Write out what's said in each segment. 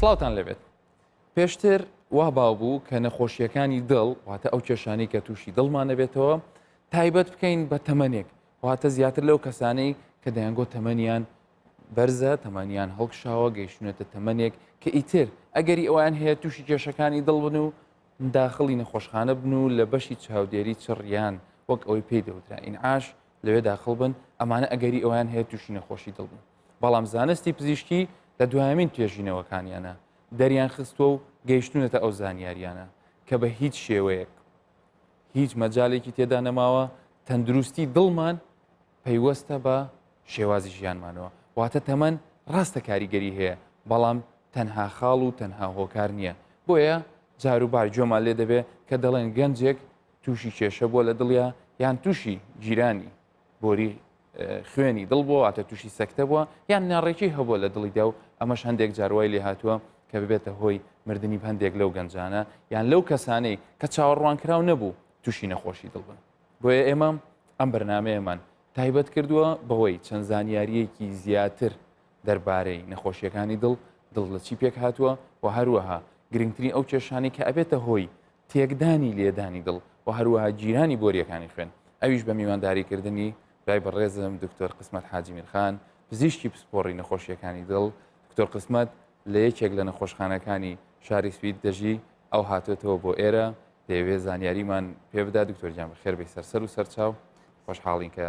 سڵاوتان لەبێت. پێشتر وا باو بوو کە نەخۆشیەکانی دڵ واتە ئەو کێشانەی کە تووشی دڵمان دەبێتەوە تایبەت بکەین بە تەمەنێک واتە زیاتر لەو کەسانەی کە دەیانگۆ تەمەنیان بەرزە تەمەنیان هەڵکشاوە گەیشتونێتە تەمەنێک کە ئیتر ئەگەری ئەویان هەیە تووشی کێشەکانی دڵ بن و داخڵی نەخۆشخانە بن و لە بەشی چاودێری چڕیان وەک ئەوەی پێی دەوترا ئینعاش لەوێ داخڵ بن ئەمانە ئەگەری ئەویان هەیە تووشی نەخۆشی دڵ بن. بەڵام زانستی پزیشکی لە دوایمین توێژینەوەکانیانە دەریان خستووە و گەیشتونێتە ئەو زانیاریانە کە بە هیچ شێوەیەک هیچ مەجالێکی تێدا نەماوە تەندروستی دڵمان پەیوەستە بە شێوازی ژیانمانەوە واتە تەمەن ڕاستە کاریگەری هەیە بەڵام تەنها خاڵ و تەنها هۆکار نییە. بۆیە جاروبار جۆمان لێ دەبێت کە دەڵێن گەنجێک تووشی کێشە بووە لە دڵیا یان تووشی جیرانی بۆری خوێنی دڵ بووە واتە تووشی سەکتە بووە یان ناڕێکی هەبووە لە دڵیدا و ئەمەش هەندێک جاروای لێ هاتووە کە ببێتە هۆی مردنی هەندێک لەو گەنجانە یان لەو کەسانەی کە چاوەڕوانکراو نەبوو تووشی نەخۆشی دڵ بن. بۆیە ئێمە ئەم بەرنامەیەمان تایبەت کردووە بەهۆی چەند زانیاریەکی زیاتر دەربارەی نەخۆشیەکانی دڵ لە چی پێک هاتووە و هەروەها گرنگترین ئەو کێشانی کە ئەبێتە هۆی تێکدانی لێدانی دڵ و هەروەها جیرانی بۆریەکانی خوێن. ئەویش بە میوانداریکردنی برای بەڕێزم دکتۆر قسمەت حاجی میرخان پزیشکی پسپۆڕی نەخۆشیەکانی دڵ. دکتۆر قسمەت لە یەکێک لە نەخۆشخانەکانی شاری سوید دەژی ئەو هاتوێتەوە بۆ ئێرە دەیەوێت زانیاریمان پێ بدا. دکتۆر جان بەخێر بێی سەر و سەرچاو خۆشحاڵین کە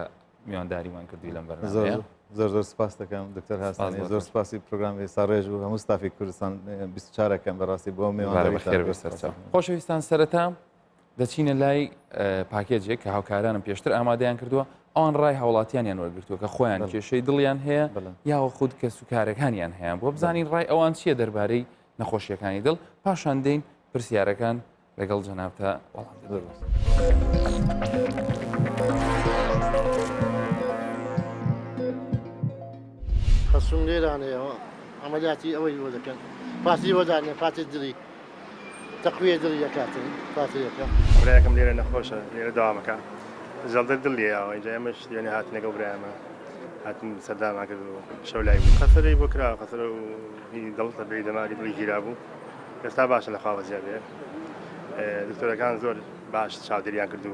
میوانداریمان کردووی لەم بەرنامەیە. زۆر سپاس دەکەم دکتۆر هەستانی زۆر سپاسی پرۆگرامی ساڕێژ و هەموو ستافی کوردستان 24ەکەم بەڕاستی بۆ میوانداری سەرچاو. خۆشەویستان سەرەتا دەچینە لای پاکێجێک کە هاوکارانم پێشتر ئامادەیان کردووە ئەوان ڕای هاوڵاتیانیان وەرگرتووە کە خۆیان کێشەی دڵیان هەیە یاوە خود کە سوکارەکانیان هەیە بۆ بزانین ڕای ئەوان چییە دەربارەی نەخۆشیەکانی دڵ پاشان دێین پرسیارەکان لەگەڵ جەنابتە وەڵام دەدەین. خەسوم لێرانەیەوە ئەمەلیاتی ئەوەی بۆ دەکەن پاسی وەدانێ پاتی دڵی تەقویە دڵی دەکاتن پاتەکە برایەکەم لێرە نەخۆشە لێرە داوامەکە زەڵدە دڵ لێەوە اینجا ئەمەش دوێنێ هاتنەکە برایمە هاتن سەرداما کرد و شەو لای بوو خەسەرەی بۆ کرا خەسەرە و دڵتە بێ دەماری دڵی گیرا بوو ئێستا باشە لە خاوە زیابێ دکتۆرەکان زۆر باش چاودێریان کردو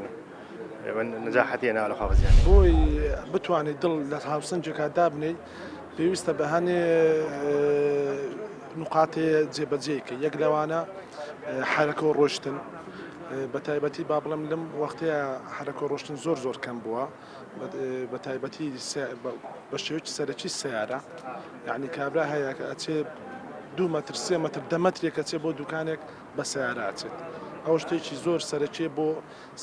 نەجاحەتی هێنا لە خاوە زیاد بۆی بتوانێت دڵ لە هاوسەنجێکا دابنێ پێویستە بە هەنێ نقاتی جێبەجێکە یەک لەوانە حرەکە و ڕۆشتن بە تایبەتی با بڵم لەم وەختەیە حرەکە و ڕۆشتن زۆر کەم بووە بە تایبەتی بە شێوەیەکی سەرەکی سیارە یعنی کابرا هەیە کە ئەچێ 2 مەتر 3 مەتر 10 مەترێک ئەچێ بۆ دوکانێک بە سیارە ئاچێت ئەو شتێکی زۆر سەرەکێ بۆ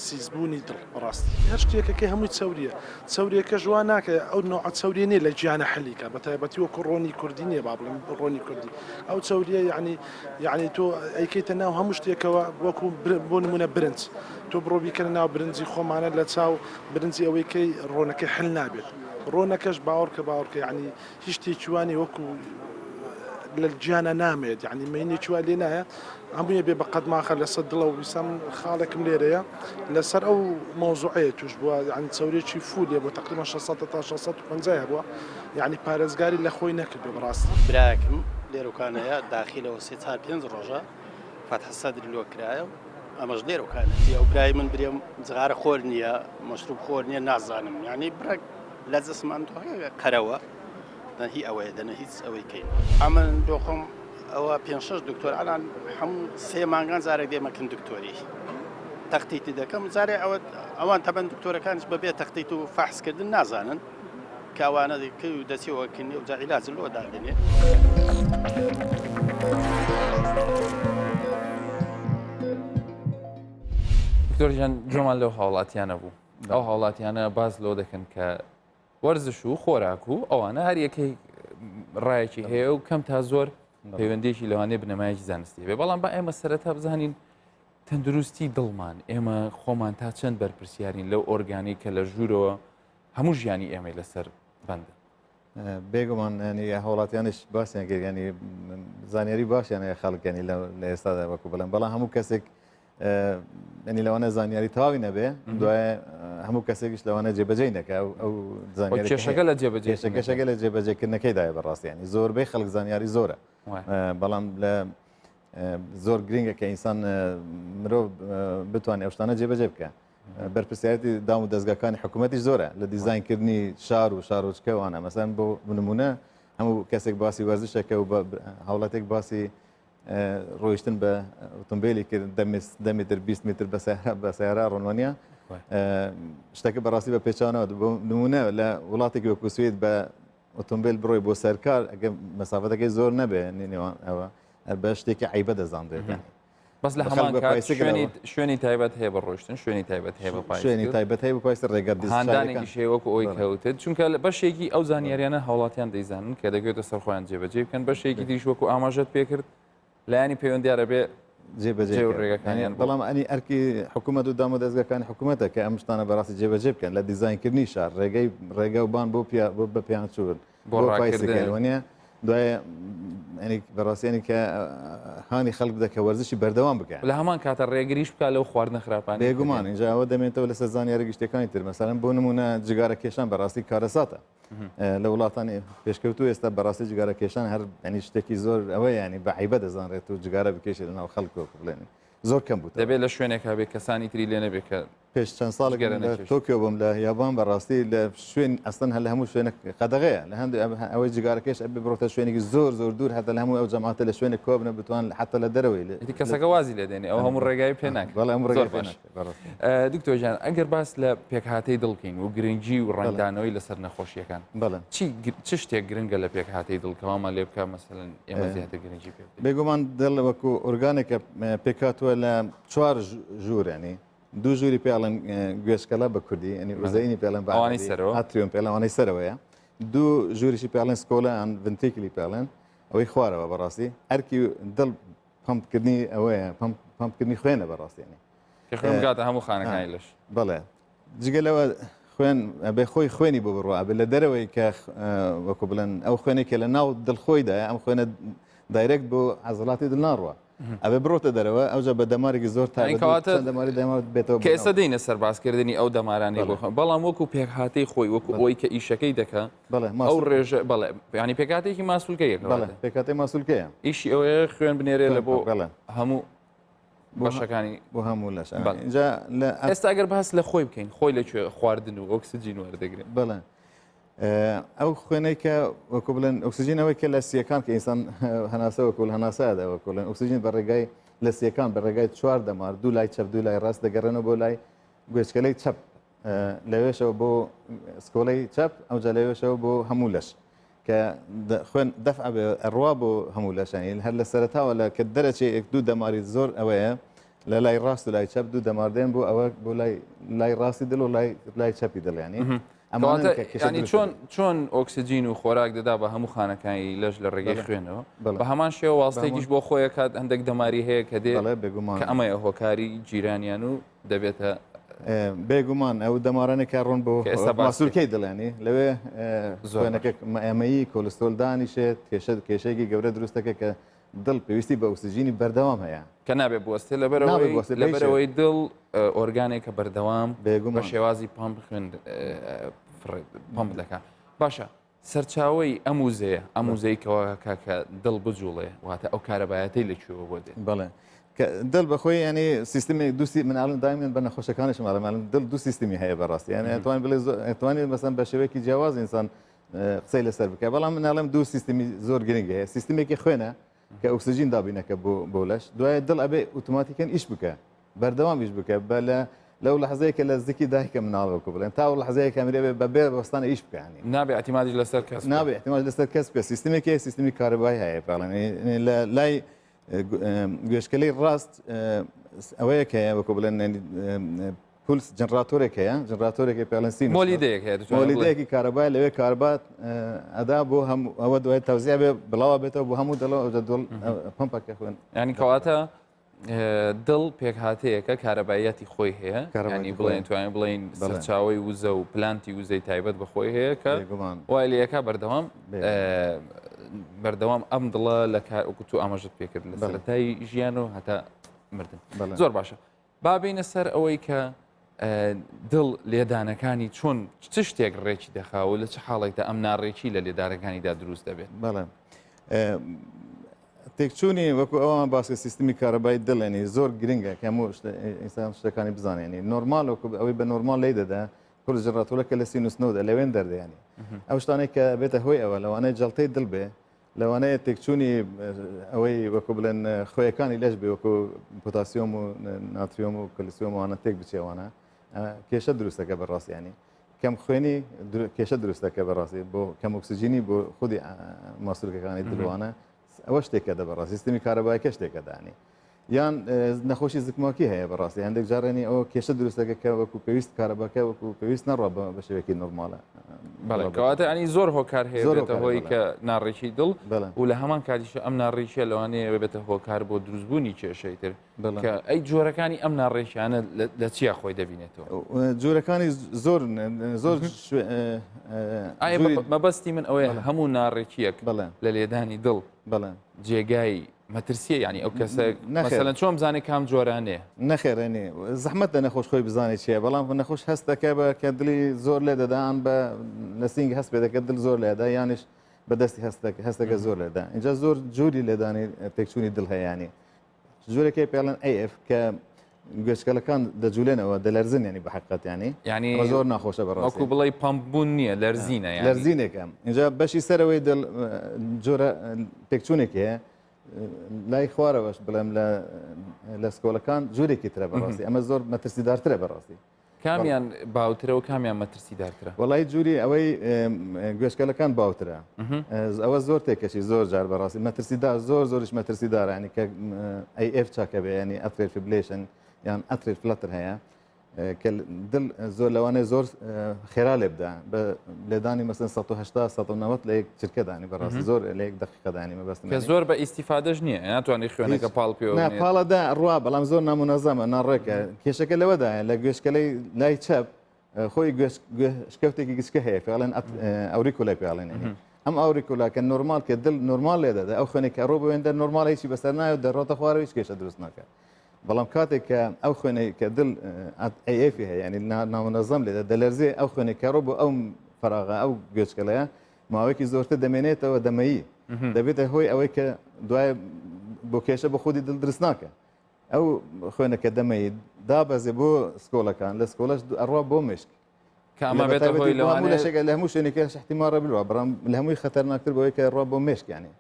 سیزبوونی دڵ بەڕاستی هەر شتێکەکە هەمووی چەوریە چەوریەکە ژوان ناکە ئەو نوع چەوریە نیە لە گیانە حەلیکە بە تایبەتی وەکو ڕۆنی کوردی نییە با بڵم ڕۆنی کوردی ئەو چەوریە یعنی تۆ ئەیکەیتە ناو هەموو شتێکەوە وەکو بۆ نمونە برنج تۆ بڕۆ بیکەنە ناو برنجی خۆمانە لە چاو برنجی ئەوەیکەی ڕۆنەکەی حل نابێت ڕۆنەکەش باوەڕکە یعنی هیچ شتێکیوانی وەکو لە گیانە نامێت یعنی مینێکی وا لێ نایە هەموویە بێ بە قەدماخە لەسەر دڵە و ویسام خاڵێکم لێرەیە لەسەر ئەو مۆزوعەیە توش بووە یعنی چەورێکی فولێ بۆ تقریبا 600 تا 650 بووە یعنی پارێزگاری لە خۆی نەکردو بەڕاستی براکم لێرەکانەیە داخلەوە 3-5 ڕۆژە فەتح سەدری لۆ کرایە و ئەمەش لێرەکانەتی ئەو برای من برێم جغارە خۆر نییە مەشروب خۆر نییە نازانم یعنی برک لە جسمان قەرەوە هی ئەوەیە دەنە هیچ ئەوەی کەین ئەمن دۆخم ئەوە 5-6 دکتۆر ئەلان هەموو 3 مانگان زارێک دێمەکەن دکتۆری تەختیتی دەکەم زارێ ئەوان تەبەن دکتۆرەکانش بەبێ تەختیت و فەحسکردن نازانن کاوانە دەکەی و دەچێەوەکردنی و جا عیلاج لۆ دادنێ دکتۆر ژیان جۆمان لەو هاوڵاتیانە بوو ئەو هاوڵاتیانە باز لۆ دەکەن کە وەرزش و خۆراک و ئەوانە هەر یەکەی ڕایەکی هەیە و کەم تا زۆر پەیوەندێکی لەوانەیە بنەمایەکی زانستی بێ بەڵام بە ئێمە سەرەتا بزانین تەندروستی دڵمان ئێمە خۆمان تا چەند بەرپرسیارین لەو ئۆرگانی کە لە ژوورەوە هەموو ژیانی ئێمەی لەسەر بەندە بێگومان ینی هاوڵاتیانش باسییان کرد ینی زانیاری باشیان هەیە خەڵکانی لە ئێستادا وەکو بڵێن بەڵام هەموو کەسێک ینی لەوانە زانیاری تەواوی نەبێ دوایە هەموو کەسێکیش لەوانە جێبەجێ نەکە ئەو زانیاری کێشەکە لە جێبەجێ کێشەکە لە جێبەجێکردنەکەیدایە بەڕاستیانی زۆربەی خەڵک زانیاری زۆرە بەڵام لە زۆر گرنگە کە ئینسان مرۆڤ بتوانێت ئەو شتانە جێبەجێ بکە بەرپرسیارەتی دام و دەستگاکانی حکوومەتیش زۆرە لە دیزاینکردنی شار و شارۆچکەوانە مەسەن بۆ نمونە هەموو کەسێک باسی وەرزشەکە و هەوڵەتێک باسی ڕۆیشتن بە ئۆتۆمبیلی کرد 10 متر 20 متر بە سیارە ڕۆنوانیا شتەکە بەڕاستی بە پێچانەوە نمونە لە وڵاتێکی وەکو سوێد بە ئۆتۆمبیل بڕۆی بۆ سەرکار ئەگە مەسافەتەکەی زۆر نەبێ نێوان ئەوە بە شتێکی عیبە دەزانرێت بەس لە هەمان شوێنی تایبەت هەیە بە ڕۆشتن شوێنی تایبەت هەیە بە شوێنی تایبەت هەیە بەپایست ڕێگەر هاندانێکی شێوەکو ئەوی کەوتت چونکە بەشێکی ئەو زانیاریانە هەوڵاتیان دەیزانن کە دەگوێتە سەرخۆیان جێبەجێ بکەن بەشێکی دیش وەکو ئاماژەت پێکرد لایانی پەیوەندیارە بێ جێبەجێ ڕێگەکانیان بەڵام ئەنی ئەرکی حکوومەت و دام و دەستگاکانی حکوومەتە کە ئەم شتانە بەڕاستی جێبەجێ بکەن لە دیزاینکردنی شار ڕێگە و بان بۆ بە پیان چوون بۆ پایسەکەوانە دوایە ئەنی بەڕاستیانی کە هانی خەڵک دەکە وەرزشی بەردەوام بکە لە هەمان کاتە ڕێگریش بکە لەو خواردنە خراپان بێگومان اینجا ئەوە دەمێتەوە لەسەر زانیارە گشتەکانی تر مەسەڵەن بۆ نمونە جگارە کێشان بەڕاستی کارەساتە لە وڵاتانی پێشکەوتو ئێستا بەڕاستی جگارە کێشان هەر ئەنی شتێکی زۆر ئەوە ینی بە عیبە دەزانرێت و جگارە بکێشێت لەناو خەڵکەوە بڵێن زۆر کەم بوو دەبێت لە شوێنێکا بێت کەسانی تری لێ نەبێت کە پێش چەند ساڵێک تۆکیۆ بووم لە یابان بەڕاستی لە شوێن ئەستن هە لە هەموو شوێنە قەدەغەیە لە هەندێک ئەوەی جگارەکەش ئەبێ بڕۆتە شوێنێکی زۆر دوور هەتا لە هەموو ئەو جەماعەتە لە شوێنێک کۆبنە بتوان حتا لە دەرەوەی کەسەکە وازی لێ دێنێ ئەو هەموو ڕێگای پێ ناکرێت دکتۆر جان ئەگەر باس لە پێکهاتەی دڵکەین و گرنگی و ڕنگدانەوەی لەسەر نەخۆشیەکان چ شتێک گرنگە لە پێکهاتەی دڵکەوامان لێ بکە مەسەڵەن ئێمە زیاتر گرنگی پێ بێگومان دڵ وەکو ئۆرگانێکە پێکاتوە لە 4 ژوورێنی دوو ژووری پێڵەن گوێشکەلا بە کوردی ئەنی وزەینی پێڵەن بەوانی سەرەوە هاتریۆن پێڵەوانی سەرەوەیە دوو ژووریشی پێڵەن سکۆلەیان ڤنتیکلی پێڵێن ئەوەی خوارەوە بەڕاستی ئەرکی دڵ پمپکردنی ئەوەیە پمپکردنی خوێنە بەڕاستیانی کاتە هەموو خانەکانی لەش بەڵێ جگەلەوە خوێن بێ خۆی خوێنی بۆ بڕوە بێ لە دەرەوەی کە وەکو بڵێن ئەو خوێنێکە لە ناو دڵخۆیدایە ئەم خوێنە دایرێک بۆ عەزڵاتی دڵ ناڕوە ئەبێ بڕۆتە دەرەوە ئەوجا بە دەمارێکی زۆر دەماری دەمار بێتەوە کە ئێستا دێنە سەربازکردنی ئەو دەمارانی بۆ بەڵام وەکو پێکهاتەی خۆی وەکو ئەوی کە ئیشەکەی دەکە ئەو ڕێژە بەڵێ ینی پێکاتێکی ماسوولکەیە پێکاتی ماسوولکەیە ئیشی ئەوەیە خوێن بنێرێ لە بۆ هەموو بەشەکانی بۆ هەموو لەش ئێستا ئەگەر باس لە خۆی بکەین خۆی لەکوێ خواردن و ئۆکسجین وەردەگرێت بەڵێ ئەو خوێنەی کە وەکو بڵێن ئۆکسجینەوەی کە لە سیەکان کە ئینسان هەناسە وەکوول هەناسایدا وەکوڵێن ئۆکسجین بە ڕێگای لە سیەکان بە ڕێگای 4 دەمار دوو لای چەپ دوو لای ڕاست دەگەڕێنەوە بۆ لای گوێچکەلەی چەپ لەوێشەوە بۆ سکۆلەی چەپ ئەوجا لەوێشەوە بۆ هەموو لەش کە خوێن دەفع ئەڕوا بۆ هەموو لەشانی هەر لە سەرتاوە لە کە دەرەچێ دوو دەماری زۆر ئەوەیە لە لای ڕاست و لای چەپ دوو دەماردێن بۆ ئەوە بۆ لای ڕاستی دڵ و لای چەپی دڵیانی چۆن ئۆکسجین و خۆراک دەدا بە هەموو خانەکانی لەش لە ڕێگەی خوێنەوە بە هەمان شێوە واستێکیش بۆ خۆیە کات هەندێک دەماری هەیە کە دێ کە ئەمەیە هۆکاری جیرانیان و دەبێتە بێگومان ئەو دەمارانێکە ڕۆن بۆ ماسوولکەی دڵێنی لەوێ زۆرەکە ئەمەیی کۆلستۆلدانیشێت کێشەیەکی گەورە دروستەکە کە دڵ پێویستی بە ئۆکسجینی بەردەوام هەیە کە نابێت بوەستێ لەبەرەوەی دڵ ئۆرگانێکە بەردەوام بە شێوازی پمپ دەکات باشە سەرچاوی ئەم وزەیە ئەم وزەیەکەوە کاکە دڵ بجوڵێ واتە ئەو کارەبایەتەی لەکوێوە بۆ دێت بەڵێ دڵ بەخۆی ینی سیستمی دووسی مناڵن دایم بە نەخۆشەکانش ماڵماڵن دڵ دوو سیستمی هەیە بەڕاستی یعنی ئەتوانێت مەسەن بە شێوەیەکی جیاواز ئینسان قسەی لەسەر بکە بەڵام مناڵم دوو سیستمی زۆر گرنگ هەیە سیستمێکی خوێنە کە ئۆکسجین دابینەکە بۆ لەش دوایە دڵ ئەبێ ئۆتۆماتیکەن ئیش بکە بەردەوام ئیش بکە بە لەو لەحظەیەکە لە زیکی دایکە مناڵەوەکو بڵێن تا لەحظەیەکە مرێ بەبێ بەستانە ئیش بکەنی نابێ ئەتیمادی لەسەر کەس نابێ ئەتیماد لەسەر کەس بکە سیستمێکی سیستمی کارەبایی هەیە پاڵێن لە لای گوێشکەلەی ڕاست ئەوەیە کە وەکو بڵێن پولس جنراتۆرێک هەیە جنراتۆرێکی پێڵەن سین مۆلیدەیەکی کارەبای لەوێ کاربات ئەدا بۆ هەموو ئەوە دوای تەوزیع بێ بڵاوە بێتەوە بۆ هەموو دڵەوە دڵ پمپەکە خوێن ینی کەواتە دڵ پێکهاتەیەکە کارەبایەتی خۆی هەیە ینی بڵێن توانین بڵین سەرچاوی وزە و پلانتی وزەی تایبەت بەخۆی هەیە کە وای لەکە بەردەوام ئەم دڵە لە کار وەکو تو ئاماژت پێکرد لە سەرەتای ژیان و هەتا مردن زۆر باشە بابینە سەر ئەوەی کە دڵ لێدانەکانی چۆن چ شتێک ڕێکی دەخاوە لە چه حاڵێکدا ئەم ناڕێکی لە لێدارەکانیدا دروست دەبێت بەڵێ تێکچوونی وەکو ئەوان باسی سیستمی کارەبایی دڵێنی زۆر گرنگە کە هەموو ئینسان شتەکانی بزانێنی نۆرمال وەکو ئەوەی بە نۆرمال لی دەدا پرژڕاتۆلەکە لە سینوسنەوەدا لەوێن دەردەیانی ئەو شتانێک کە بێتە هۆی ئەوە لەوانەیە جەڵتەی دڵ بێ لەوانەیە تێکچوونی ئەوەی وەکو بڵێن خۆیەکانی لەش بێ وەکو پۆتاسیۆم و ناتریۆم و کەلسیۆم وانە تێک بچێوانە کێشە دروستەکە بەڕاستیانی کەم خوێنی کێشە دروستەکە بەڕاستی بۆ کەم ئۆکسسیژینی بۆ خودی ماسوولکەکانی دڵوانە ئەوە شتێکە دەبڕاست سیستمی کارەبایەکە شتێکە دانی یان نەخۆشی زگماکی هەیە بەڕاستی هەندێک جارێنی ئەوە کێشە دروستەکە کە وەکو پێویست کارەبەکە وەکو پێویست نەڕە بە شێوەیەکی نۆرمالە بەڵێکەوەتە ئەنی زۆر هۆکار هەیە بێتە هۆی کە ناڕێکی دڵ و لە هەمان کاتیشە ئەم ناڕێکیە لەوانەیە بێتە هۆکار بۆ دروستبوونی کێشەی تر کە ئەی جۆرەکانی ئەم ناڕێکیانە لە چیا خۆی دەبینێتەوە جۆرەکانی زۆر زۆر مەبەستی من ئەوەیە هەموو ناڕێکیەک لە لێدانی دڵ جێگای مەترسیە ینی ئەو کەسە مەسەلەن چۆن بزانێت کام جۆرانەیە نەخێرێنێ زەحمەتە نەخۆش خۆی بزانێت چیە بەڵام نەخۆش هەستەکە بە کە دڵی زۆر لێ دەدان بە لە سینگ هەست پێ دەکە دڵ زۆر لێدا یانش بەدەستی هەستەکە زۆر لێدا اینجا زۆر جووری لێدانی تێکچوونی دڵ هەیەیانی جوورێکی پێڵەن AF کە گوێچکەلەکان دەجوولێنەوە دەلەرزن ینی بە حقیقەتیانی ینی زۆر ناخۆشە بەڕاستی وەکو بڵێ پامبوون نییە لەرزینە لەرزینێکم اینجا بەشی سەرەوەی دڵ جۆرە تێکچوونێکی هەیە لای خوارەوەش بڵێم لە سکۆلەکان جوورێکی ترە بەڕاستی ئەمە زۆر مەترسیدارترە بەڕاستی کامیان باوترە و کامیان مەترسیدارترە وڵی جووری ئەوەی گوێشکەلەکان باوترە ئەوە زۆر تێکەشی زۆر جار بەڕاستی مەترسیدار زۆرش مەترسیدارە ینی کە AF چاکە بێ ینی ئەترێت فیبریلیشن یان ئەترێت فلەتر هەیە کە دڵ زۆر لەوانەیە زۆر خێرا لێ بدە بە لێدانی مەسن 1970 لە یەک چرکەدانی بەڕاستی زۆر لە یەک دقیقەدانی مەبەستن کە زۆر بە ئیسیفادەش نییە ناتوانانی خوێنەکە پاڵ پێ پاڵەدا ڕوا بەڵام زۆر نامونەزەمە ناڕێکە کێشەکە لەوەدایە لە گوێشکەلەی لای چەپ خۆی شکەوتێکی گچکە هەیە فعلەن ئەوریکۆلای پێڵێن ئەم ئەوریکۆلاکە نۆرمال کە دڵ نۆرمال لێ دەدا ئەو خوێنێکە ڕۆ بوێندە نۆرمال هیچی بەسەر نایە دەڕۆتە خوارەوە هیچ کێشە دروست ناکە بەڵام کاتێک کە ئەو خوێنەی کە دڵ AF هەیە ینی نامونەزەم لێدە دەلەرزێ ئەو خوێنێک کە ڕۆ بۆ ئەو فراغە ئەو گوێچکەلەیە ماوەیەکی زۆرتر دەمێنێتەوە دەمەیی دەبێتە هۆی ئەوەی کە دوای بۆ کێشە بە خودی دڵ درست ناکە ئەو خوێنەکە دەمەیی دابەزێ بۆ سکۆلەکان لە سکۆلەش ئەڕوا بۆ مشک کامە بێتە هۆی لەشێکە لە هەموو شوێنێکەش احتیمارە بلوە بەڵام لە هەمووی خەتەرناکتر بۆی کە ڕوا بۆ مشک ینی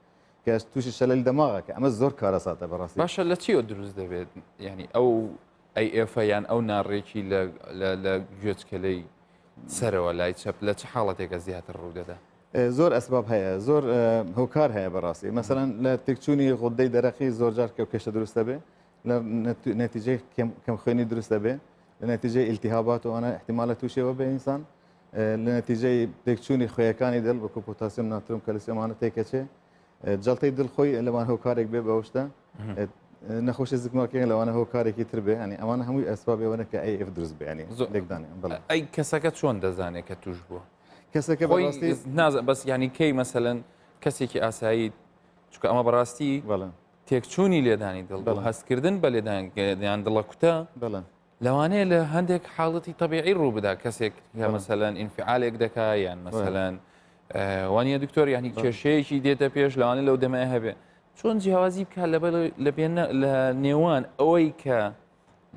کە تووشی شەلەل دەماغەکە ئەمە زۆر کارەساتە بەڕاستی باشە لە چیۆ دروست دەبێت ینی ئەو AF یان ئەو ناڕێکی لە گوێچکەلەی سەرەوە لای چەپ لە چه حاڵەتێکە زیاتر ڕوودەدا زۆر ئەسباب هەیە زۆر هۆکار هەیە بەڕاستی مەسەرەن لە تێکچوونی غودەی دەرەقی زۆر جار کە کێشە دروستە بێ لە نەتیجەی کەم خوێنی دروستە بێ لە نەتیجەی ئیلتیهابات و ئەوانە احتیمالە تووشەوە بێ ئینسان لە نەتیجەی تێکچوونی خۆیەکانی دڵ وەکو پۆتاسیۆم ناترۆم کەلسیۆمانە تێکەچێ جەڵتەی دڵ خۆی لەوان هۆکارێک بێ بەوشتە نەخۆشی زگماکە لەوانە هۆکارێکی تر بێ ینی ئەوانە هەمووی ئەسبابێوەنە کە AF دروست بێ ینی لێکدانی ئەی کەسەکە چۆن دەزانێت کە توش بووە کەسەکە بەڕاستی نازە بەس ینی کەی مەسەلەن کەسێکی ئاسایی چکە ئەمە بەڕاستی تێکچوونی لێدانی دڵ هەستکردن بە لێدان دڵە کوتە لەوانەیە لە هەندێک حاڵەتی طبیعی ڕوو بدا کەسێک مەسەلەن ئینفعالێک دەکا یان مەسەلەن وانە دکتۆر ینی کێشەیەکی دێتە پێش لەوانە لەو دەمای هەبێ چۆن جیاوازی بکات لە نێوان ئەوەی کە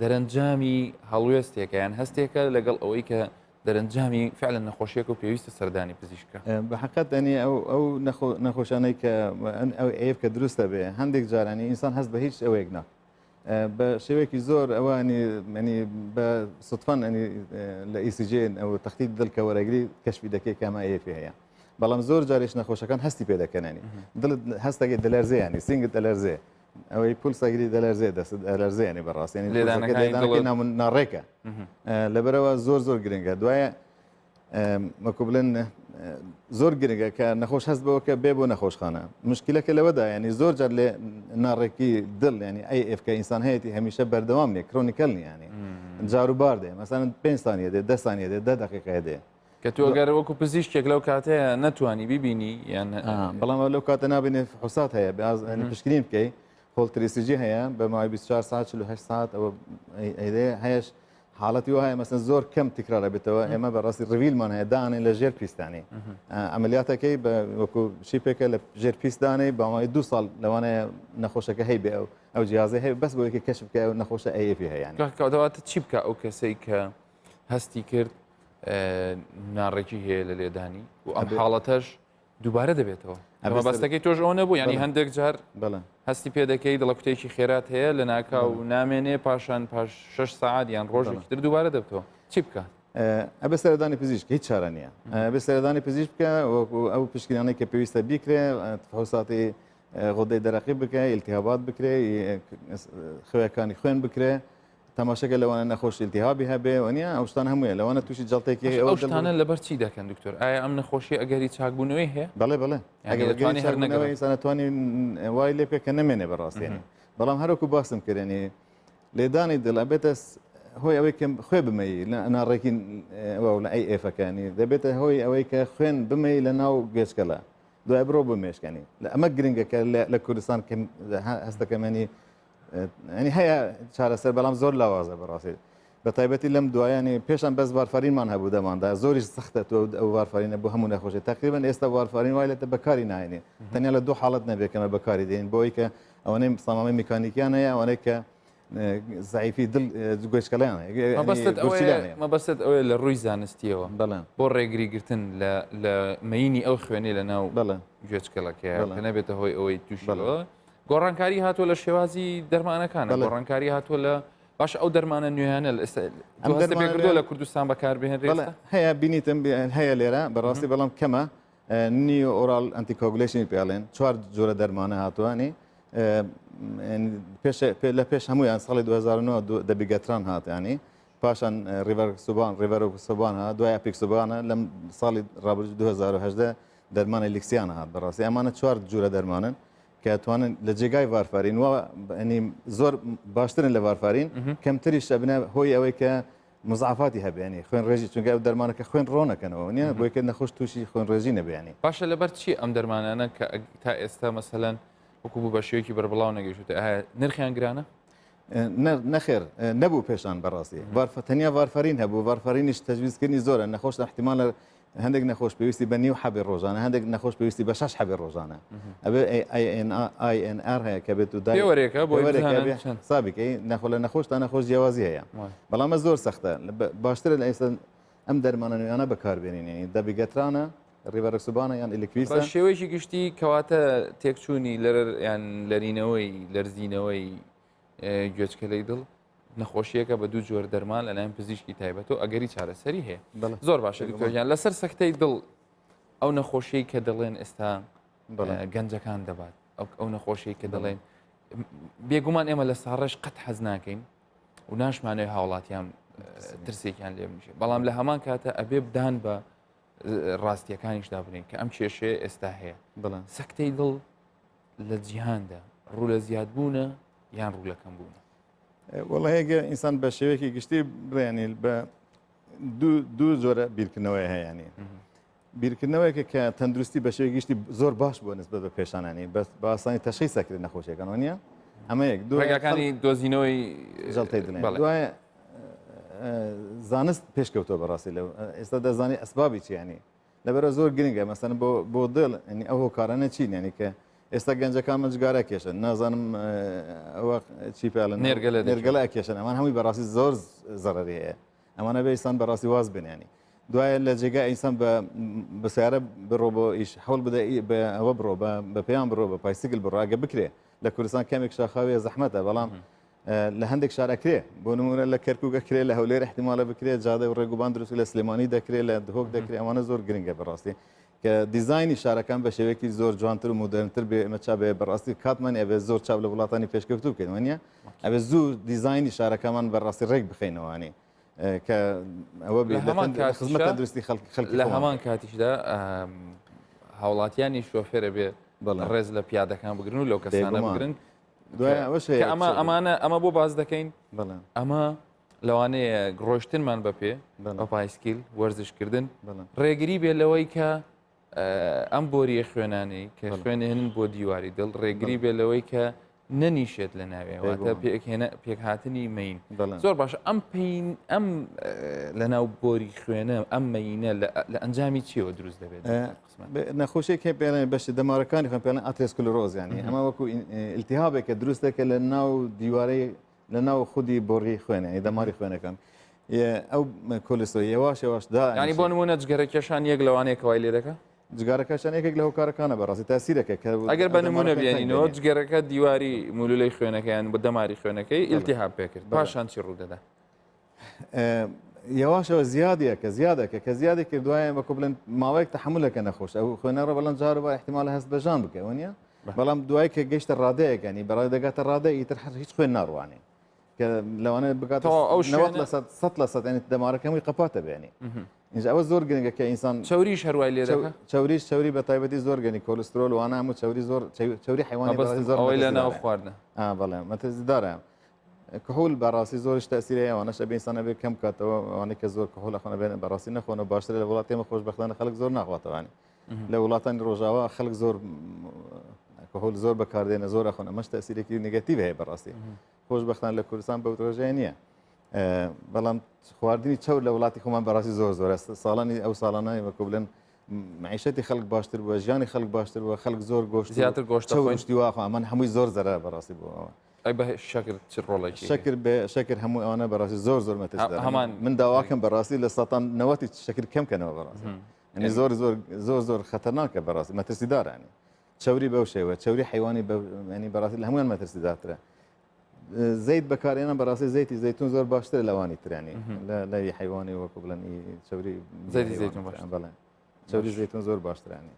دەرەنجامی هەڵوێستێکە یان هەستێکە لەگەڵ ئەوەی کە دەرەنجامی فعلا نەخۆشیێک و پێویستە سەردانی پزیشکە بە حقیقەت دەنی ئەو نەخۆشانەی کە ئەو AF کە دروستە بێ هەندێک جارانی ئینسان هەست بە هیچ ئەوەیەک ناک بە شێوەیەکی زۆر ئەوانی بە سوتفان لە ECG ئەو تەختی دڵکە وەرەگری کەشفی دەکەی کامە AF هەیە بەڵام زۆر جارێش نەخۆشەکان هەستی پێ دەکەنانی دڵت هەستەکەی دەلەرزێیانی سنگت دەلەرزێ ئەوەی پولسەگری دەلەرزێ دەست دەلەرزێنی بەڕاستیانی ناڕێکە لەبەرەوە زۆر گرنگە دوایە مەکو بڵێن زۆر گرنگە کە نەخۆش هەست بەوە کە بێ بۆ نەخۆشخانە مشکلەکە لەوەدا ینی زۆر جار لێ ناڕێکی دڵ ینی AF کە ئینسان هەیەی هەمیشە بەردەوام نیە کرۆنیکەل نیانی جاروبار دێ مەسەن 5 ثانیە دێ 10 ثانیە دێ 10 دقیقە دێ کە تۆ ئەگەر وەکو پزیشکێک لەو کاتەیە نەتوانی ببینی یان بەڵام لەو کاتە نابینێ حوسات هەیە پشکنین بکەی خۆ هۆڵتریسیجی هەیە بە ماوەی 24 ساعت 48 ساعت ئەوە هەیەش حاڵەتی وایە مەسن زۆر کەم تکرارە بێتەوە ئێمە بەڕاستی ڕویلمان هەیە دانێ لە ژێر پیستانی ئەمەلیاتەکەی بە وەکو شیپێکە لە ژێر پیستدانەی باوای 2 ساڵ لەوانەیە نەخۆشەکە هەی بێ ئەو جیازە هەیە بەس بۆ یەکە کەشف بکە و نەخۆشە ئەیفی هەیە کاکەواتە چی بکە ئەو کەسەی کە هەستی کرد ناڕێکی هەیە لە لێدانی و ئەم حاڵەتەش دووبارە دەبێتەوە ئەمە بەستەکەی تۆش ئەو نەبوو ینی هەندێک جار هەستی پێ دەکەی دڵە کوتێکی خێرات هەیە لە ناکا و نامێنێ پاشان پاش 6 ساعت یان ڕۆژێکی تر دووبارە دەبتەوە چی بکە؟ ئەبێ سەردانی پزیشک هیچ چارە نییە بێ سەردانی پزیشک بکە ئەو پشکنانەی کە پێویستە بیکرێ فحوساتی غۆدەی دەرەقی بکە ئیلتیهابات بکرێ خوێەکانی خوێن بکرێ تەماشەکە لەوانە نەخۆش ئیلتیهابی هەبێ وانە ئەو شتان هەموویە لەوانە تووشی جەڵتێکی ئەو شتانە لەبەر چی دەکەن دکتۆر ئایا ئەم نەخۆشی ئەگەری چاکبوونەوەی هەیە بەڵێ بەڵێ ئەگەری هەرنەوەی سانەتوانی وای لێ بکە کە نەمێنێ بەڕاستیانی بەڵام هەروەکو باسم کردێنی لێدانی دڵ ئەبێتە هۆی ئەوەی کە خوێ بمەی لە ناڕێکی لە ئەی ئێفەکانی دەبێتە هۆی ئەوەی کە خوێن بمەی لە ناو گەشتکەلا دوای بڕۆ بمێشکانی لە ئەمە گرنگەکە لە کوردستان هەستەکەمەنی ئەنی هەیە چارەسەر بەڵام زۆر لاوازە بەڕاستی بە تایبەتی لەم دوایانی پێشان بەس وارفارینمان هەبوو دەماندا زۆریش سەختە تۆ ئەو وارفارینە بۆ هەموو نەخۆشی تقریبان ئێستا وارفارین وای لێتە بەکاری ناهێنێ تەنیا لە دوو حاڵەت نەبێکەمە بەکاری دێن بۆی کە ئەوەنەی سامامی میکانیکیان هەیە ئەوەنەی کە زعیفی دڵ گۆشکەلایانە مەبەستت ئەوەیە لە ڕووی زانستیەوە بۆ ڕێگریگرتن لە مەینی ئەو خوێنی لە ناو گوێچکەڵەکە کە نەبێتە هۆی ئەوەی تووشەوە گۆڕانکاری هاتووە لە شێوازی دەرمانەکانە گۆڕانکاری هاتووە لە باش ئەو دەرمانە نوێیانە پێکردو لە کوردستان بەکاربهێنرێت هەیە بینیتم هەیە لێرە بەڕاستی بەڵام کەمە نیو ئۆرال ئەنتیکۆگولیشنی پێڵێن 4 جۆرە دەرمانە هاتووانی لە پێش هەمویان ساڵی 2009 دەبیگەتران هاتیانی پاشان ڕێڤەر سوبان هات دوای ئەپیک سوبانە لەم ساڵی ڕابردوو 2010 دەرمانی لیکسیانە هات بەڕاستی ئەمانە 4 جۆرە دەرمانن کە توانن لە جێگای وارفارین وەنی زۆر باشترن لە وارفارین کەمتری شەبنە هۆی ئەوەی کە مزعفاتی هەبێنی خوێن ڕێژی چونکە ئەو دەرمانەکە خوێن ڕۆنەکەنەوە نیە بۆی کە نەخۆش تووشی خوێن ڕێژی نەبیانی باشە لەبەر چی ئەم دەرمانانە کە تا ئێستا مەسەلەن وەکو بوو بە شێوەیەکی بەربڵاو نەگەیشتە نرخیان گرانە؟ نەخێر نەبوو پێشان بەڕاستی تەنیا وارفارین هەبوو وارفارینیش تەجویزکردنی زۆرە نەخۆش احتیمالە هەندێک نەخۆش پێویستی بە نیو حەبی ڕۆژانە هەندێک نەخۆش پێویستی بە 6 حەبی ڕۆژانە ئەبێ INR هەیە کە بێت و داوەرێکە بۆ سابیکەی نەخۆ لە نەخۆش تا نەخۆش جیاوازی هەیە بەڵامە زۆر سەختە باشترە لە ئێستا ئەم دەرمانە نوێیانە بەکاربێنینی دەبیگەترانە ڕێڤەرەکسوبانە یان ئلکتریسە شێوەیەکی گشتی کەواتە تێکچوونی یان لەرینەوەی لەرزینەوەی گوێچکەلەی دڵ نەخۆشیەکە بە دوو جۆر دەرمان لەلایەن پزیشکی تایبەت و ئەگەری چارەسەری هەیە زۆر باشە دکتۆریان لەسەر سەختەی دڵ ئەو نەخۆشیی کە دەڵێن ئێستا گەنجەکان دەبات ئەو نەخۆشیی کە دەڵێن بێگومان ئێمە لە ساڕێش قەت حەز ناکەین و ناشمانەوەی هاوڵاتیان ترسێکیان لێ بنیشێ بەڵام لە هەمان کاتە ئەبێ بدان بە ڕاستیەکانیشدا بنین کە ئەم کێشەیە ئێستا هەیە سەختەی دڵ لە جیهاندا ڕوو لە زیادبوونە یان ڕوو لە کەمبوونە وڵە هەیەگە ئینسان بە شێوەیەکی گشتی بڕێنی بە دوو جۆرە بیرکردنەوەی هەیەانی بیرکردنەوەیکە کە تەندروستی بە شێوەیەکی گشتی زۆر باش بووە نسبەت بە پێشانانی بە ئاسانی تەشخیص سەکرد نەخۆشیەکانەوە نیە ئەمە یەک ڕێگاکانی دۆزینەوەی ژەڵتەی دڵێن دوایە زانست پێشکەوتۆ بەڕاستی لەو ئێستا دەزانی ئەسبابی چیانی لەبەرە زۆر گرنگە مەسەن بۆ دڵ ینی ئەو هۆکارانە چین ینی کە ئێستا گەنجەکان مەجگارە کێشن نازانم ئەوە چی پێڵن نێرگەلە کێشن ئەمان هەمووی بەڕاستی زۆر زەڕەری هەیە ئەمانە بە ئیسان بەڕاستی واز بنیانی دوایە لە جێگا ئینسان بە سیارە بڕۆ بۆ ئیش هەوڵ بدە بە ئەوە بڕۆ بە پێیان بڕۆ بە پایسیکل بڕۆ ئەگە بکرێ لە کوردستان کەمێک شاخاوێ زەحمەتە بەڵام لە هەندێک شارەکرێ بۆ نمونە لە کەرکووکەکرێ لە هەولێر احتیمالە بکرێت جادە و ڕێگوبان دروست لە سلێمانی دەکرێت لە دهۆک دەکرێت ئەوانە زۆر گرنگە بەڕاستی کە دیزایانی شارەکان بە شێوەیەکی زۆر جوانتر و مدرنتر بێ ئمە چا بێ بەڕاستی کاتمان ئەبێ زۆر چاو لە وڵاتانی پێشکەوتوو بکەین وانە ئەبێ زوو دیزایانی شارەکەمان بەڕاستی ڕێک بخەینەوەوانی کە ئەوە خزمەت تەندروستی خەڵکی لە هەمان کاتیشدا هاوڵاتیانی شۆفێرە بێ ڕێز لە پیادەکان بگرن و لەو کەسانە بگرن ئەمە بۆ باز دەکەین ئەمە لەوانەیە ڕۆشتنمان بەپێ بە پایسکیل وەرزشکردن ڕێگری بێ لەوەی کە ئەم بۆریە خوێنانەی کە خوێنێنن بۆ دیواری دڵ ڕێگری بێ لەوەی کە نەنیشێت لە ناوێواتە پێکهاتنی مین زۆر باش ئەم پێین ئەم لە ناو بۆری خوێنە ئەم مەینە لە ئەنجامی چیەوە دروست دەبێت نەخۆشیێک هەیە پێڵێن بەشی دەمارەکانی خۆن پێڵێن ئاتێسکلۆرۆزیانی ئەمە وەکو ئیلتیهابێکە دروستەکە لە ناو دیوارەی لە ناو خودی بۆڕی خوێنە دەماری خوێنەکان ئەو کۆلستۆ یواش دا ینی بۆ نمونە جگەرەکەشان یەک لەوانەیەکەوای لێ دەکە جگارەکەشان یەکێک لە هۆکارەکانە بەڕاستی تاسیرەکە کە ئەگەر بە نمونە بێنینەوە جگەرەکە دیواری مولولەی خوێنەکەیان بە دەماری خوێنەکەی ئیلتیهاب پێکرد پاشان چی ڕوودەدا یەواشەوە زیادەکە کە زیادی کردوایە بەکو بڵێن ماوەیەک تەحملەکە نەخۆش ئەو خوێنەڕە بەڵەن جارە بە احتیمال هەست بەژان بکە وانە بەڵام دوای کە گەشتە ڕادەیەکەنی بەڕای دەگاتە ڕادە ئیتر هیچ خوێن ناڕوانێ کە لەوانە بگات ئەو 100% ینی دەمارەکەمی قپاتە بێنی اینجا ئەوە زۆر گرنگە کە ئینسان چوریش هەروای لێ دەکە چوری بە تایبەتی زۆر گەنی کۆلسترۆل وانە هەموو چوری زۆر چوری حیوانی زۆر لە ناو خواردنە بەڵێ مەترسیدارە کحول بەڕاستی زۆرش تاسیرەیە ئەوانەش ئەبێ ئینسانە بێ کەم کاتەوە ئەوانەی کە زۆر کحول خۆنە بێنە بەڕاستی نەخۆنە باشترە لە وڵاتێمە خۆشبەختانە خەڵک زۆر ناخواتەوانی لە وڵاتانی ڕۆژاوا خەڵک زۆر کحول زۆر بەکاردێنە زۆر خۆن ئەمەش تاسیرێکی نگەتیڤ هەیە بەڕاستی خۆشبەختان لە کوردستان بەو ڕۆژەیە نییە بەڵام خواردنی چەور لە وڵاتی خۆمان بەڕاستی زۆر ساڵانی ئەو ساڵانەی وەکو بڵێن معیشەتی خەڵک باشتر بووە ژیانی خەڵک باشتر بووە خەڵک زۆر گۆشت زیاتر گۆشتی واخوا ئەمە هەمووی زۆر زەرە بەڕاستی بووەوە ئەی بە شەکر چ ڕۆڵێکی شەکر هەموو ئەوانە بەڕاستی زۆر مەترس هەمان من داواکەم بەڕاستی لە سەتان نەوەتی شەکر کەمکەنەوە بەڕاستی ینی زۆر خەتەرناکە بەڕاستی مەترسیدارانی چوری بەو شێوە چوری حیوانی ینی بەڕاستی لە هەمویان مەترسیدارترە زەیت بەکارێنە بەڕاستی زەیتی زەیتون زۆر باشترە لەوانی ترانی لە حیوانی وەکو بڵێن چوری زەیتی زەیتون بەڵێ چوری زەیتون زۆر باشترانی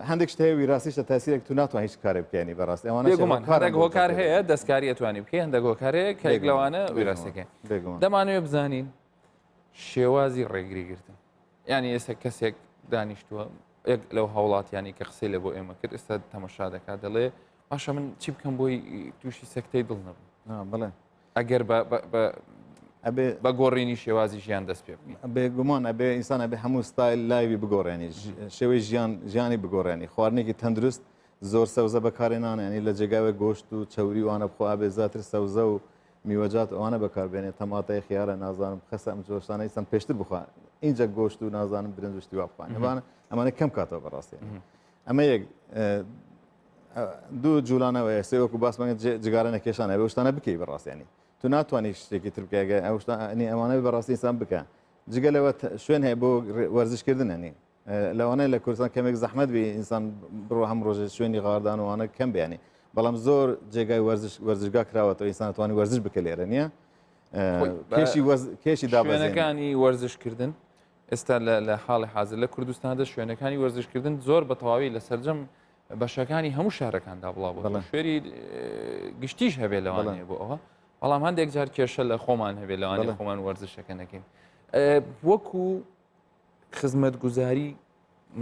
هەندێک شتەیە ویراستیشە تاسیرێک تو ناتوان هیچ کارێ بکەنی بەڕاستی ئەوانە هەندێک هۆکار هەیە دەستکاری ئەتوانی بکەی هەندێک هۆکارەیە کە یەک لەوانە ویراستەکە دەمانوێت بزانین شێوازی ڕێگریگرتن یعنی ئێستا کەسێک دانیشتووە یەک لەو هاوڵاتیانی کە قسەی لە بۆ ئێمە کرد ئێستا تەماشا دەکات دەڵێ باشە من چی بکەم بۆی تووشی سەکتەی دڵ نەبوو بڵێ ئەگەر بە گۆڕینی شێوازی ژیان دەست پێ بکەین بێگومان ئەبێ ئینسان ئەبێ هەموو ستایل لایوی بگۆڕێنی شێوەی ژیانی بگۆڕێنی خواردنێکی تەندروست زۆر سەوزە بەکارێنانە ینی لە جێگاوە گۆشت و چوری وانە بخوا بێ زیاتر سەوزە و میوەجات ئەوانە بەکاربێنێت تەماتای خیارە نازانم خەسە ئەم جۆشانەی چەند پێشتر بخوا اینجا گۆشت و نازانم برنجشتی وا بخوان ئەمانە کەم کاتەوە بەڕاستی ئەمە یەک دوو جوولانەوەی سێوەکو باسمەگە جگارە نەکێشانە بە شتانە بکەی بەڕاستیانی تو ناتوانانی شتێکی ترکایگە ئەوشتانی ئەوانە بەڕاستی ئینسان بکە جگە لەوە شوێن هەیە بۆ وەرزشکردننی لەوانەیە لە کوردستان کەمێک زەحمەت بی ئینسان بڕۆ هەم ڕۆژە شوێنی غاردان وانە کەم بیانی بەڵام زۆر جێگای وەرزشگا کراوەتەوە ئینسان توانی وەرزش بکە لێرە نییە کێشی دابەزێنەکانی وەرزشکردن ئێستا لە حاڵی حاضر لە کوردستاندا شوێنەکانی وەرزشکردن زۆر بە تەواوی لە سەرجەم بەشەکانی هەموو شارەکاندا بڵاو بوو شوێری گشتیش هەبێ لەوانەیە بۆ ئەوە بەڵام هەندێک جار کێشە لە خۆمان هەبێت لەوانێ خۆمان وەرزشەکە نەکەین وەکو خزمەتگوزاری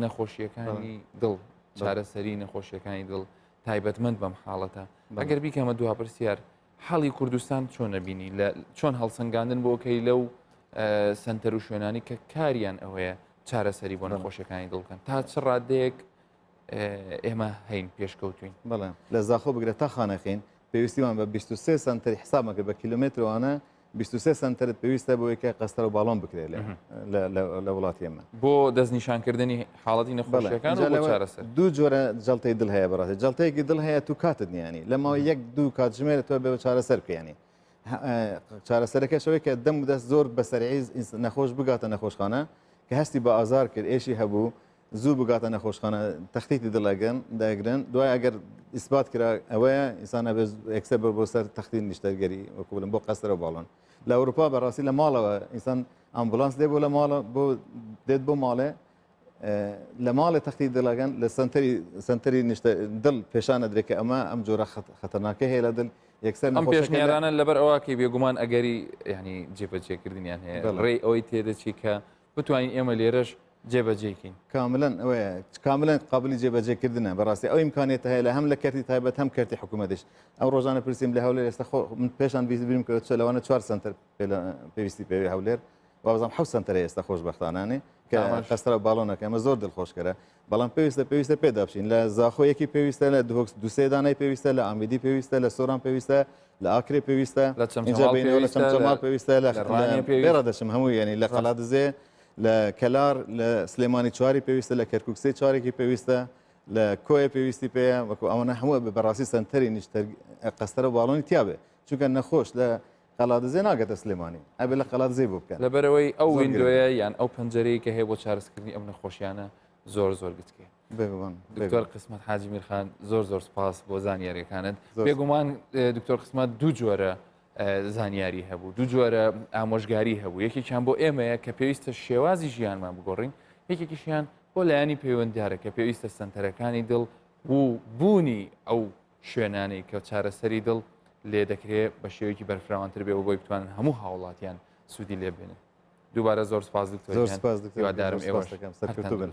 نەخۆشیەکانی دڵ چارەسەری نەخۆشیەکانی دڵ تایبەتمەند بەم حاڵەتە ئەگەر بیکەمە دو پرسیار حاڵی کوردستان چۆنە بینی لە چۆن هەڵسەنگاندن بۆکەی لەو سنتەر و شوێنانی کە کاریان ئەوەیە چارەسەری بۆ نەخۆشیەکانی دڵکەن تا چ ڕادەیەک ئێمە هەین پێشکەوتوین بەڵێ لە زاخۆ بگرێت تا خانەخین پێویستیمان بە 23 سنتەری حسابمەکە بە کیلومترانە 23 سنترت پێویستە بۆ یەکە قەستەر و باڵۆن بکرێت لە وڵاتی ئێمە بۆ دەستنیشانکردنی حاڵەتی نەخۆشیەکان چارەسەر دوو جۆرە جەڵتەی دڵ هەیە بەڕاستی جەڵتەیەکی دڵ هەیە تو کاتت نیانی لەماوە یەک دوو کات ژمێرە تۆ بێ چارەسەر بکەیانی چارەسەرەکە شەوەی کە دەم و دەست زۆر بەسەرعیز نەخۆش بگاتە نەخۆشخانە کە هەستی بە ئازار کرد ئێشی هەبوو زوو بگاتە نەخۆشخانە تەختیتی دڵەگەن داگرن دوای ئەگەر ئیسبات کرا ئەوەیە ئینسانە ئەکسەر بۆ سەر تەختی نیشتەرگەری وەکو بڵم بۆ قەستەرە باڵۆن لە ئەوروپا بەڕاستی لە ماڵەوە ئینسان ئامبولانس دێ بۆ لە ماڵە بۆ دێت بۆ ماڵێ لە ماڵێ تەختی دڵەگەن لە سنتەری دڵ پێشانە درێکە ئەمە ئەم جۆرە خەتەرناکە هەیە لە دڵ یەکسەر ئەم پێشنیارانە لەبەر ئەوەکەی بێگومان ئەگەری ینی جێبەجێکردنیان هەیە ڕێی ئەوەی تێدەچی کە بتوانین ئێمە لێرەش جێبەجێکین کاملەن ئەوەیە کاملەن قابلی جێبەجێکردنە بەڕاستی ئەو ئیمکانێتە هەیە لە هەم لە کەرتی تایبەت هەم کەرتی حکوومەتیش ئەو ڕۆژانە پرسییم لە هەولێر ئێستا خۆ من پێشان بیرم کە لەوانە 4 سنتەر پێویستی پێوی هەولێر وابزانام حەوت سنتەرە ئێستا خۆشبەختانانێ کە قەسترە باڵۆنەکە ئەمە زۆر دڵخۆشکەرە بەڵام پێویستە پێدا بچین لە زاخۆیەکی پێویستە لە دوسێ دانای پێویستە لە ئامیدی پێویستە لە سۆران پێویستە لە ئاکرێ پێویستە لە چەمچەماڵ پێویستە لە پێرە دەچم هەموو ینی لە قەڵاتدزێ لە کەلار لە سلێمانی چواری پێویستە لە کەرکووکسێ چارێکی پێویستە لە کۆیە پێویستی پێەیە وەکو ئەوەنە هەموو بەڕاستی سنتەری نیشتەر قەستەرە باڵۆنی تیاابێ چونکە نەخۆش لە قەڵاتدزێ ناگەتە سلێمانی ئەبێ لە قەڵاتدزێ بۆ بکەن لەبەرەوەی ئەو وینندۆیە یان ئەو پەنجەرەی کە هەیە بۆ چارەسکردنی ئەم نەخۆشیانە زۆر گچکێ. دکتۆر قسمت حاجی میرخان زۆر سپاس بۆ زانیاریەکانت. بێگومان دکتۆر قسمت دوو جۆرە زانیاری هەبوو، دوو جۆرە ئامۆژگاری هەبوو، یەکێکیان بۆ ئێمەیە کە پێویستە شێوازی ژیانمان بگۆڕین، یەکێکیشیان بۆ لایانی پەیوەندیارە کە پێویستە سنتەرەکانی دڵ و بوونی ئەو شوێنانەی کە چارەسەری دڵ لێ دەکرێت بە شێوەیەکی بەرفراوانتر بێ بۆی بتوانن هەموو هاوڵاتیان سوودی لێ بێنن. دووبارە زۆر سپاس دکتۆر. زۆر سپاس دکتۆر. هیوادارم ئێوەش سەرکەوتوو بن.